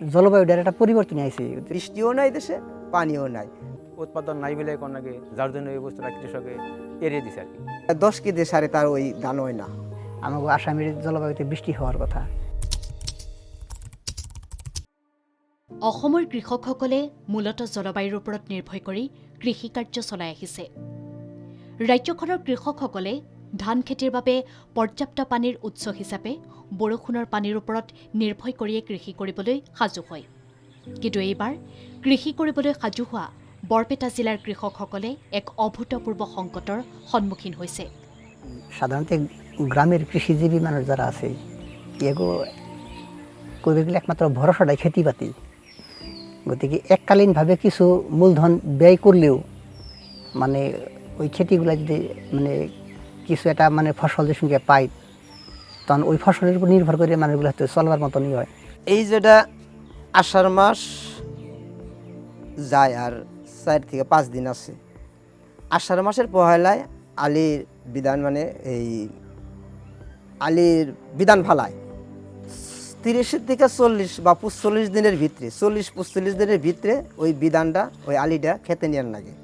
জলবায়ুটার একটা পরিবর্তন আইছে। বৃষ্টিও নাই দেশে, পানিও নাই, উৎপাদন নাই বলে নাকি, যার জন্য এই বস্তুটা কৃষকে এড়িয়ে দিছে আর কি। 10 কেজি সারে তার ওই ধান হয় না। আমাকে আসামের জলবায়ুতে বৃষ্টি হওয়ার কথা। অসমৰ কৃষকসকলে মূলতঃ জলবায়ুৰ ওপৰত নিৰ্ভৰ কৰি কৃষিকাৰ্য চলাই আহিছে। ৰাজ্যখনৰ কৃষকসকলে ধান খেতিৰ বাবে পৰ্যাপ্ত পানীৰ উৎস হিচাপে বৰষুণৰ পানীৰ ওপৰত নিৰ্ভৰ কৰিয়ে কৃষি কৰিবলৈ সাজু হয়। কিন্তু এইবাৰ কৃষি কৰিবলৈ সাজু হোৱা বৰপেটা জিলাৰ কৃষকসকলে এক অভূতপূৰ্ব সংকটৰ সন্মুখীন হৈছে। সাধারণত গ্রামের কৃষিজীবী মানুষ যারা আছে এগো করবে গেলে একমাত্র ভরসাটাই খেতিবাতি। গতিকে এককালীনভাবে কিছু মূলধন ব্যয় করলেও মানে ওই খেতিগুলো যদি মানে কিছু একটা মানে ফসল যে সঙ্গে পায় তখন ওই ফসলের উপর নির্ভর করে মানুষগুলো হয়তো চলবার মতনই হয়। এই যেটা আষাঢ় মাস যায় আর 4 থেকে 5 দিন আছে। আষাঢ় মাসের পহেলায় আলির বিধান মানে এই আলির বিধান ফালায় 30 থেকে 40 বা 45 দিনের ভিতরে, 40-45 দিনের ভিতরে ওই বিধানটা ওই আলিটা খেতে নেওয়ার লাগে।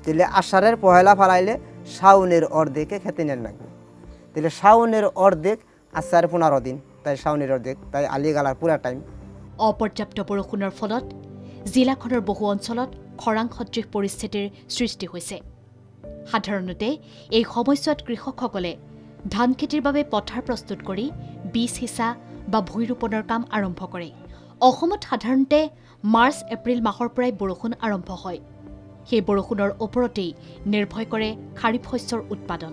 তাহলে আষাঢ়ের পহেলা ফালাইলে শাওনের অর্ধেকে খেতে নেওয়ার লাগবে। তাহলে শাওনের অর্ধেক আর 15 দিন, তাই শাওনের অর্ধেক, তাই আলি গালার পুরা টাইম। অপৰ্যাপ্ত বৰষুণৰ ফলত জিলাখনৰ বহু অঞ্চলত খৰাং সদৃশ পৰিস্থিতিৰ সৃষ্টি হৈছে। সাধাৰণতে এই সময়ছোৱাত কৃষকসকলে ধান খেতিৰ বাবে পথাৰ প্ৰস্তুত কৰি বীজ সিঁচা বা ভূঁই ৰোপণৰ কাম আৰম্ভ কৰে। অসমত সাধাৰণতে মাৰ্চ-এপ্ৰিল মাহৰ পৰাই বৰষুণ আৰম্ভ হয়। সেই বৰষুণৰ ওপৰতেই নিৰ্ভৰ কৰে খাৰিফ শস্যৰ উৎপাদন।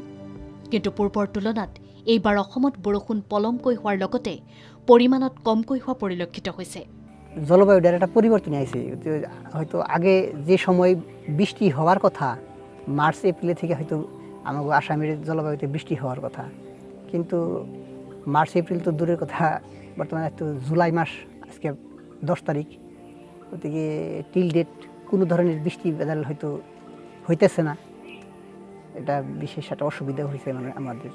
কিন্তু পূৰ্বৰ তুলনাত এইবাৰ অসমত বৰষুণ পলমকৈ হোৱাৰ লগতে পৰিমাণত কমকৈ হোৱা পৰিলক্ষিত হৈছে। জলবায়ুটার একটা পরিবর্তন আইছে। হয়তো আগে যে সময় বৃষ্টি হওয়ার কথা মার্চ এপ্রিল থেকে হয়তো আমাকে আসামের জলবায়ুতে বৃষ্টি হওয়ার কথা, কিন্তু মার্চ এপ্রিল তো দূরের কথা, বর্তমানে একটু জুলাই মাস, আজকে 10 তারিখ, গতিকে টিল ডেট কোনো ধরনের বৃষ্টি বেদাল হয়তো হইতেছে না। এটা বিশেষ একটা অসুবিধা হয়েছে মানে আমাদের।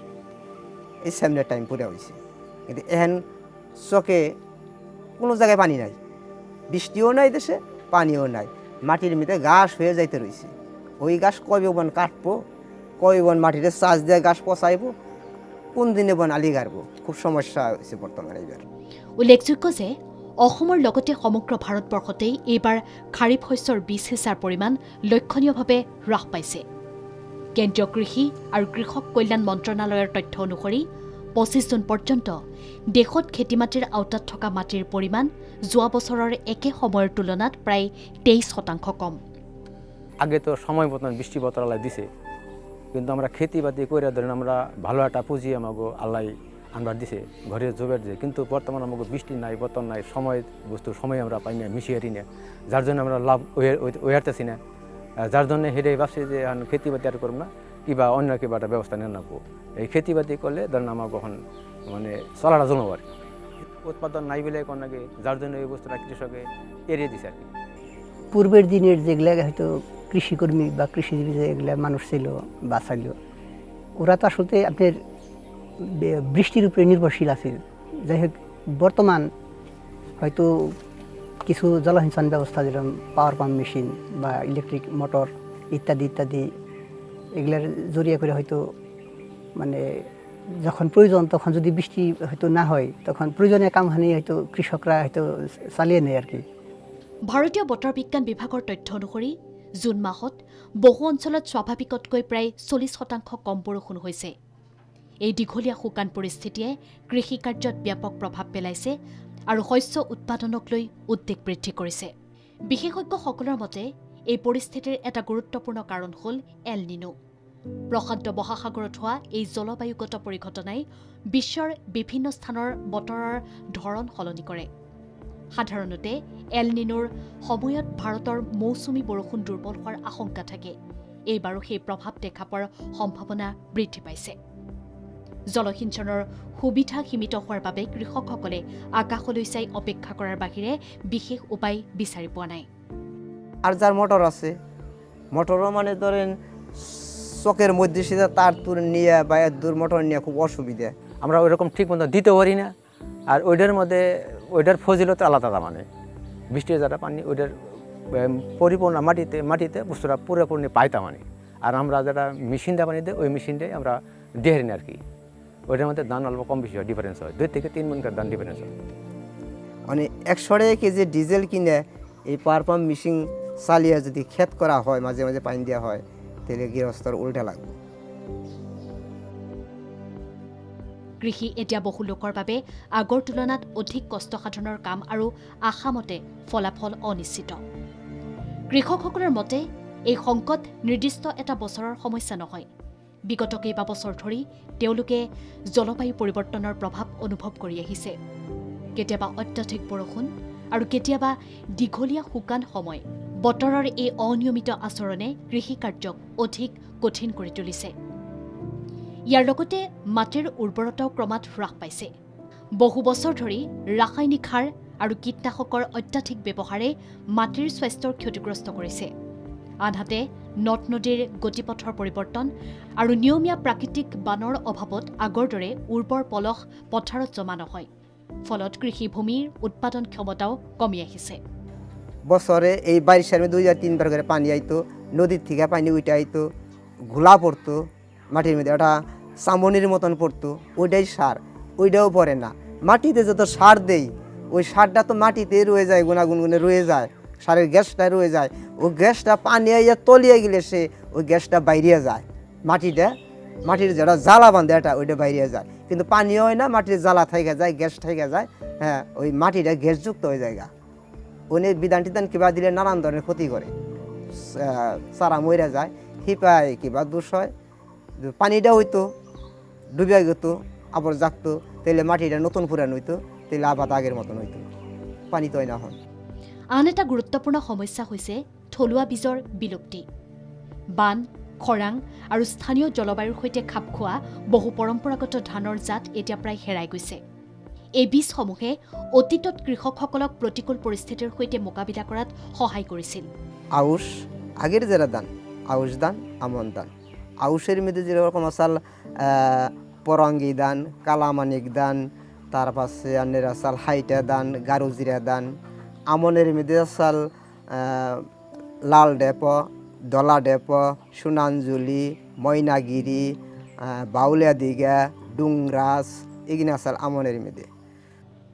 এই সামনের টাইম পুরা হয়েছে, কিন্তু এখন চকে কোনো জায়গায় পানি নাই, বৃষ্টিও নাই দেশে, পানিও নাই, মাটির মধ্যে ঘাস হয়ে যাইতে রয়েছে। ওই ঘাস কবে বন কাটবো, কবে বন মাটিতে চাষ দিয়ে ঘাস পচাইবো, কোন দিনে বন আলি গাড়বো, খুব সমস্যা হয়েছে বর্তমানে এইবার। উল্লেখযোগ্য যে অসমৰ লগতে সমগ্ৰ ভাৰতবৰ্ষতেই এইবাৰ খাৰিফ শস্যৰ বীজ সিঁচাৰ পৰিমাণ লক্ষণীয়ভাৱে হ্ৰাস পাইছে। কেন্দ্ৰীয় কৃষি আৰু কৃষক কল্যাণ মন্ত্ৰণালয়ৰ তথ্য অনুসৰি 25 জুন পৰ্যন্ত দেশত খেতিমাটিৰ আওতাত থকা মাটিৰ পৰিমাণ যোৱা বছৰৰ একে সময়ৰ তুলনাত প্ৰায় 23% কম। আগে তো সময় মতন বৃষ্টি বতরালাই দিছে, কিন্তু আমরা খেতি বাতি করে ধরেন আমরা ভালো একটা পুঁজি আমাকে আল্লাহ আনবার দিছে, ঘরে জোগাড় দিয়ে, কিন্তু বর্তমানে আমাকে বৃষ্টি নাই, বতন নাই, সময় বস্তুর সময় আমরা পাই না, মিশিয়ে না, যার জন্য আমরা লাভ ওয়ারতেছি না। যার জন্য হেরে ভাবছি যে খেতি বাতি আর করব না, কিবা অন্য কিবা একটা ব্যবস্থা নিয়ে নেবো। এই খেতি বাতি করলে ধরেন আমার কখন মানে চলাটা জমবো আর কি। উৎপাদন নাই বলে নাকি, যার জন্য এই বস্তুটা কৃষকে এড়িয়ে দিছে আর কি। পূর্বের দিনের যেগুলা হয়তো কৃষিকর্মী বা কৃষিজীবী যেগুলা মানুষ ছিল বা ছিল, ওরা তো আসলে আপনার বৃষ্টির উপরে নির্ভরশীল আছে। যাই হোক, বর্তমান হয়তো কিছু জলসিঞ্চন ব্যবস্থা যেরকম পাওয়ার পাম্প মেশিন বা ইলেকট্রিক মোটর ইত্যাদি ইত্যাদি এগুলার জড়িয়ে করে হয়তো মানে যখন প্রয়োজন তখন যদি বৃষ্টি হয়তো না হয় তখন প্রয়োজনীয় কামহানি হয়তো কৃষকরা হয়তো চালিয়ে নেয় আর কি। ভাৰতীয় বতৰ বিজ্ঞান বিভাগৰ তথ্য অনুসৰি জুন মাহত বহু অঞ্চলত স্বাভাৱিকতকৈ প্ৰায় 40% কম বৰষুণ হৈছে। এই দীঘলীয়া শুকান পৰিস্থিতিয়ে কৃষি কাৰ্যত ব্যাপক প্ৰভাৱ পেলাইছে আৰু শস্য উৎপাদনক লৈ উদ্বেগ বৃদ্ধি কৰিছে। বিশেষজ্ঞসকলৰ মতে এই পৰিস্থিতিৰ এটা গুৰুত্বপূৰ্ণ কাৰণ হ'ল এল নিনো। প্ৰশান্ত মহাসাগৰত হোৱা এই জলবায়ুগত পৰিঘটনাই বিশ্বৰ বিভিন্ন স্থানৰ বতৰৰ ধৰণ সলনি কৰে। সাধাৰণতে এল নিনোৰ সময়ত ভাৰতৰ মৌচুমী বৰষুণ দুৰ্বল হোৱাৰ আশংকা থাকে। এইবাৰো সেই প্ৰভাৱ দেখা পোৱাৰ সম্ভাৱনা বৃদ্ধি পাইছে। জলসিঞ্চনৰ সুবিধা সীমিত হোৱাৰ বাবে কৃষকসকলে আকাশলৈ চাই অপেক্ষা কৰাৰ বাহিৰে বিশেষ উপায় বিচাৰি পোৱা নাই। আর যার মোটর আছে, মোটরও মানে ধরেন চকের মধ্যে সেটা তার তুর নিয়ে বা এর দূর মোটর নিয়ে খুব অসুবিধা। আমরা ওইরকম ঠিক মতো দিতে পারি না, আর ওইটার মধ্যে ওইটার ফজিলত আলাদা মানে বৃষ্টির যারা পানি ওইটার পরিপূর্ণ মাটিতে বস্তুটা পুরোপুরি পাইতাম মানে। আর আমরা যারা মেশিন দিয়ে পানি দিই ওই মেশিন দিয়ে আমরা দেহের নিই আর কি, ওইটার মধ্যে দাম অল্প কম বেশি হয়, ডিফারেন্স হয় 2 থেকে 3 মণকার দাম ডিফারেন্স হয়। মানে 100 টাকা কেজি ডিজেল কিনে এই পাওয়ার পাম্প মেশিন চালিয়ে যদি ক্ষেত করা হয়, মাঝে মাঝে পানি দেওয়া হয়, তাহলে গৃহস্থর উল্টা লাগবে। কৃষি এতিয়া বহু লোকৰ বাবে আগৰ তুলনাত অধিক কষ্টসাধনৰ কাম আৰু আশামতে ফলাফল অনিশ্চিত। কৃষকসকলৰ মতে এই সংকট নিৰ্দিষ্ট এটা বছৰৰ সমস্যা নহয়। বিগত কেইবা বছৰ ধৰি তেওঁলোকে জলবায়ু পৰিৱৰ্তনৰ প্ৰভাৱ অনুভৱ কৰি আহিছে। কেতিয়াবা অত্যাধিক বৰষুণ আৰু কেতিয়াবা দীঘলীয়া শুকান সময়, বতৰৰ এই অনিয়মিত আচৰণে কৃষি কাৰ্যক অধিক কঠিন কৰি তুলিছে। ইয়াৰ লগতে মাটিৰ উৰ্বৰতাও ক্ৰমাৎ হ্ৰাস পাইছে। বহু বছৰ ধৰি ৰাসায়নিক সাৰ আৰু কীটনাশকৰ অত্যাধিক ব্যৱহাৰে মাটিৰ স্বাস্থ্যৰ ক্ষতিগ্ৰস্ত কৰিছে। আনহাতে নদ নদীৰ গতিপথৰ পৰিৱৰ্তন আৰু নিয়মীয়া প্ৰাকৃতিক বানৰ অভাৱত আগৰ দৰে উৰ্বৰ পলস পথাৰত জমা নহয়। ফলত কৃষিভূমিৰ উৎপাদন ক্ষমতাও কমি আহিছে। বছরে এই বারিশার মধ্যে 2-3 বার করে পানি আইতো, নদীর থেকে পানি উঠে আইতো, ঘোলা পড়তো মাটির মধ্যে, ওটা চামনির মতন পড়তো, ওইটাই সার, ওইটাও পড়ে না। মাটিতে যত সার দেই ওই সারটা তো মাটিতেই রয়ে যায়, গুণাগুণে রয়ে যায়, সারের গ্যাসটা রয়ে যায়, ওই গ্যাসটা পানি আইয়া তলিয়ে গেলে সে ওই গ্যাসটা বাইরে যায়, মাটির যেটা জ্বালা বান্ধে এটা ওইটা বাইরে যায়, কিন্তু পানি হয় না, মাটির জ্বালা থেকে যায়, গ্যাস থেকে যায়, হ্যাঁ ওই মাটিটা গ্যাসযুক্ত হয়ে যায়। উনি বিধান টিধান কিবা দিলে নানান ধরনের ক্ষতি করে, চারা মরে যায়, হিপায় কিবা দোষ হয়, পানিটা হইতো ডুবিয়া যেত, আবার জাগতো, তাহলে মাটিটা নতুন পুরান হইতো, তাহলে আবার আগের মতন হইতো, পানি তো না হয়। আন এটা গুৰুত্বপূৰ্ণ সমস্যা হৈছে থলুৱা বীজৰ বিলুপ্তি। বান, খৰাং আৰু স্থানীয় জলবায়ুৰ সৈতে খাপ খোৱা বহু পৰম্পৰাগত ধানৰ জাত এতিয়া প্ৰায় হেৰাই গৈছে। এই বীজসমূহে অতীতত কৃষকসকলক প্ৰতিকূল পৰিস্থিতিৰ সৈতে মোকাবিলা কৰাত সহায় কৰিছিল। আউশ আগের যারা দান, আউশ দান, আমন দান, আউশের মধ্যে যেরকম আসাল পরঙ্গি দান, কালামানিক দান, তার পাশে আনের আসাল হাইটা দান, গারুজিরা দান, আমনের মধ্যে আসাল লাল ডেপ, দলা ডেপ, সোনাঞ্জলি, ময়নাগিরি, বাউলিয়া দিঘা, ডুংরাস, এগুলো আসাল আমনের মধ্যে।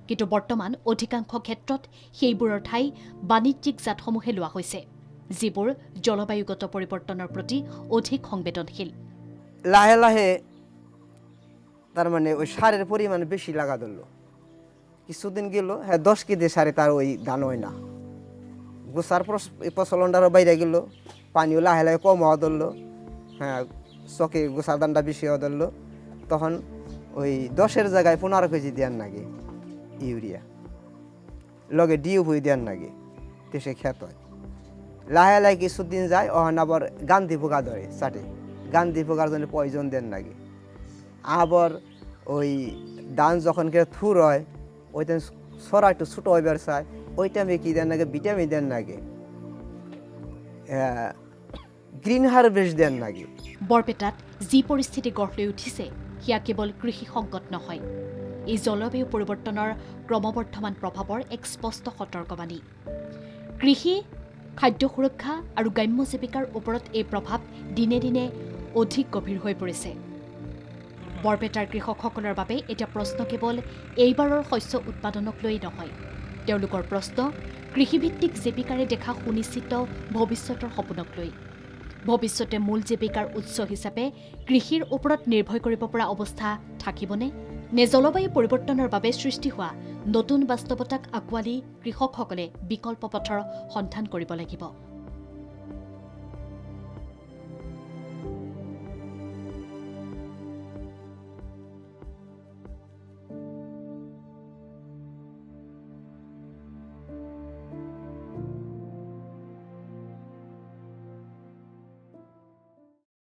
কিন্তু বৰ্তমান অধিকাংশ ক্ষেত্ৰত সেইবোৰৰ ঠাই বাণিজ্যিক জাতসমূহে লোৱা হৈছে, যিবোৰ জলবায়ুগত পৰিৱৰ্তনৰ প্ৰতি অধিক সংবেদনশীল। লাহে লাহে তার মানে ওই সারের পরিমাণ বেশি লাগা ধরলো, কিছুদিন গেল, হ্যাঁ 10 কেজি সারে তার ওই ধান হয় না, গোসার প্রচলনটারও বাইরে গেল, পানিও লাহে লাহে কম হওয়া ধরলো, হ্যাঁ চকে গোসার ধানটা বেশি হওয়া ধরলো, তখন ওই 10-এর জায়গায় 15 কেজি দেওয়ার নাগে ইউরিয়া, লগে ডিউপি দেওয়ার নাগে, তো সে খেত হয়। লাহে লাহে কিছুদিন যায়, ওখানে আবার গান্ধী পোকা ধরে চাটে, গান্ধী পোকার জন্য পয়জন দেন নাগে, আবার ওই ধান যখন কেউ থুর হয় ওই দিন সরা একটু ছোটো হইবার চায়, ওই টাইমে কী দেন নাগে, ভিটামিন দেন নাগে, গ্রিন হারভেস্ট দেন নাগে। বৰপেটাত যি পৰিস্থিতি গঢ় লৈ উঠিছে সেয়া কেৱল কৃষি সংকট নহয়, এই জলবায়ু পৰিৱৰ্তনৰ ক্ৰমবৰ্ধমান প্ৰভাৱৰ এক স্পষ্ট সতৰ্কবাণী। কৃষি, খাদ্য সুৰক্ষা আৰু গ্ৰাম্য জীৱিকাৰ ওপৰত এই প্ৰভাৱ দিনে দিনে অধিক গভীৰ হৈ পৰিছে। বৰপেটাৰ কৃষকসকলৰ বাবে এতিয়া প্ৰশ্ন কেৱল এইবাৰৰ শস্য উৎপাদনক লৈ নহয়, তেওঁলোকৰ প্ৰশ্ন কৃষিভিত্তিক জীৱিকাৰে দেখা সুনিশ্চিত ভৱিষ্যতৰ সপোনক লৈ। ভৱিষ্যতে মূল জীৱিকাৰ উৎস হিচাপে কৃষিৰ ওপৰত নিৰ্ভৰ কৰিব পৰা অৱস্থা থাকিবনে, নে জলবায়ু পৰিৱৰ্তনৰ বাবে সৃষ্টি হোৱা নতুন বাস্তৱতাক আঁকোৱালি কৃষকসকলে বিকল্প পথৰ সন্ধান কৰিব লাগিব।